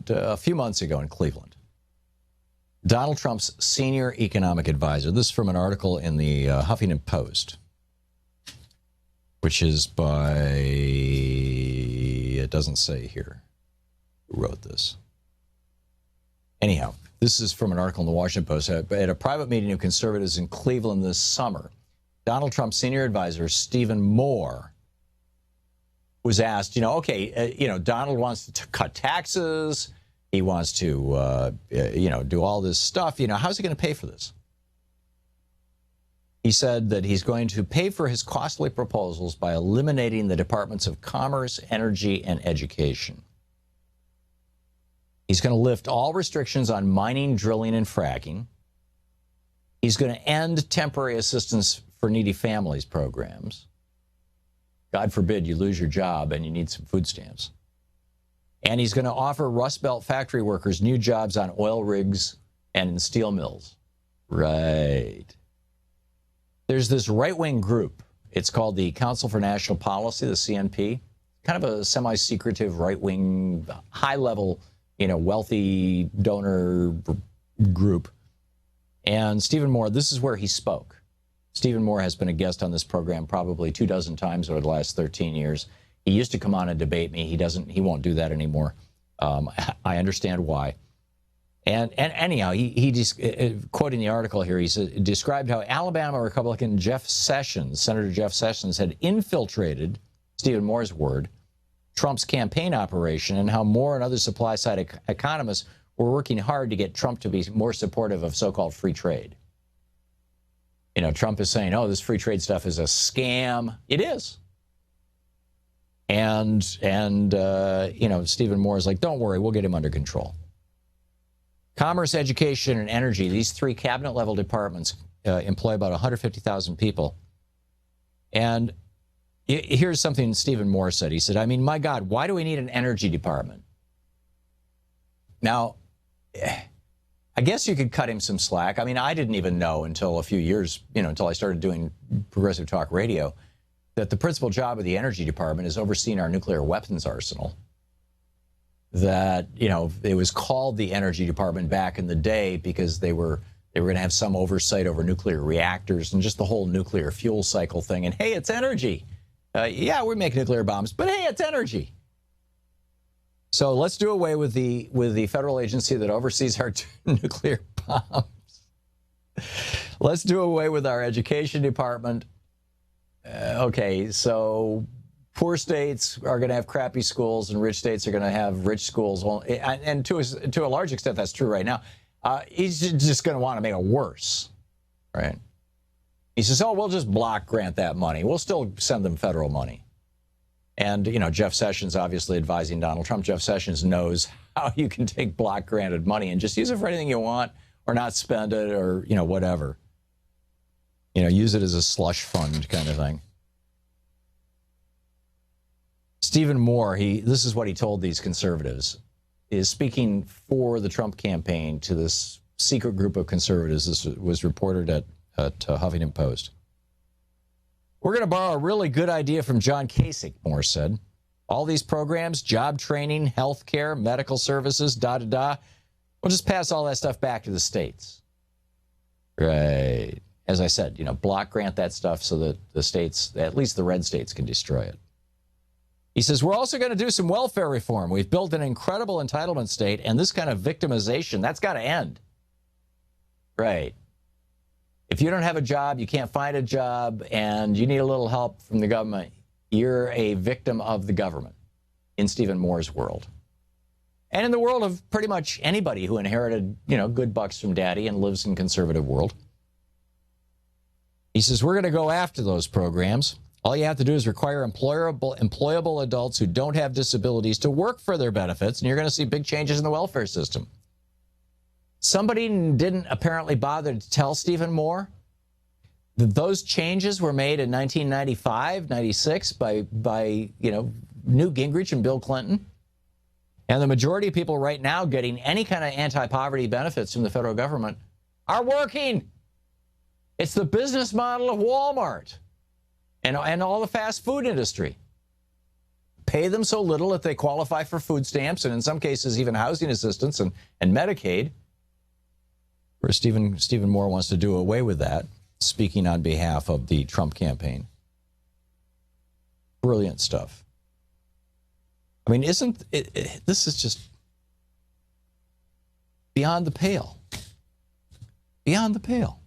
happened a few months ago in Cleveland. Donald Trump's senior economic advisor, this is from an article in the Huffington Post, which is by, it doesn't say here who wrote this. Anyhow, this is from an article in the Washington Post. At a private meeting of conservatives in Cleveland this summer, Donald Trump's senior advisor, Stephen Moore, was asked, Donald wants to cut taxes. He wants to, do all this stuff. How's he going to pay for this? He said that he's going to pay for his costly proposals by eliminating the Departments of Commerce, Energy, and Education. He's going to lift all restrictions on mining, drilling, and fracking. He's going to end temporary assistance for needy families programs. God forbid you lose your job and you need some food stamps. And he's going to offer Rust Belt factory workers new jobs on oil rigs and in steel mills. Right. There's this right-wing group. It's called the Council for National Policy, the CNP. Kind of a semi-secretive right-wing, high-level, wealthy donor group. And Stephen Moore, this is where he spoke. Stephen Moore has been a guest on this program probably 24 times over the last 13 years. He used to come on and debate me. He won't do that anymore. I understand why. And anyhow, he just, quoting the article here, he said, described how Alabama Republican Senator Jeff Sessions had infiltrated, Stephen Moore's word, Trump's campaign operation, and how Moore and other supply-side economists were working hard to get Trump to be more supportive of so-called free trade. Trump is saying, oh, this free trade stuff is a scam. It is. And Stephen Moore is like, don't worry, we'll get him under control. Commerce, Education, and Energy, these three cabinet-level departments employ about 150,000 people. And here's something Stephen Moore said. He said, my God, why do we need an energy department? Now, I guess you could cut him some slack. I didn't even know until a few years, until I started doing Progressive Talk Radio, that the principal job of the Energy Department is overseeing our nuclear weapons arsenal. That, it was called the Energy Department back in the day because they were going to have some oversight over nuclear reactors and just the whole nuclear fuel cycle thing. And hey, it's energy. Yeah, we make nuclear bombs, but hey, it's energy. So let's do away with the federal agency that oversees our nuclear bombs. Let's do away with our education department. Okay, so poor states are going to have crappy schools, and rich states are going to have rich schools. And to a large extent, that's true right now. He's just going to want to make it worse, right? He says, oh, we'll just block grant that money. We'll still send them federal money. And, Jeff Sessions obviously advising Donald Trump. Jeff Sessions knows how you can take block granted money and just use it for anything you want or not spend it or, whatever. Use it as a slush fund kind of thing. Stephen Moore, this is what he told these conservatives, is speaking for the Trump campaign to this secret group of conservatives. This was reported at Huffington Post. We're going to borrow a really good idea from John Kasich, Moore said. All these programs, job training, health care, medical services, we'll just pass all that stuff back to the states. Right. As I said, block grant that stuff so that the states, at least the red states, can destroy it. He says, we're also going to do some welfare reform. We've built an incredible entitlement state, and this kind of victimization, that's got to end. Right. If you don't have a job, you can't find a job, and you need a little help from the government, you're a victim of the government in Stephen Moore's world. And in the world of pretty much anybody who inherited, good bucks from daddy and lives in conservative world. He says, we're going to go after those programs. All you have to do is require employable adults who don't have disabilities to work for their benefits, and you're going to see big changes in the welfare system. Somebody didn't apparently bother to tell Stephen Moore that those changes were made in 1995, 96 by Newt Gingrich and Bill Clinton. And the majority of people right now getting any kind of anti-poverty benefits from the federal government are working. It's the business model of Walmart and all the fast food industry. pay them so little that they qualify for food stamps and in some cases even housing assistance and Medicaid. Where Stephen Moore wants to do away with that, speaking on behalf of the Trump campaign. Brilliant stuff. I mean, isn't it, this is just beyond the pale. Beyond the pale.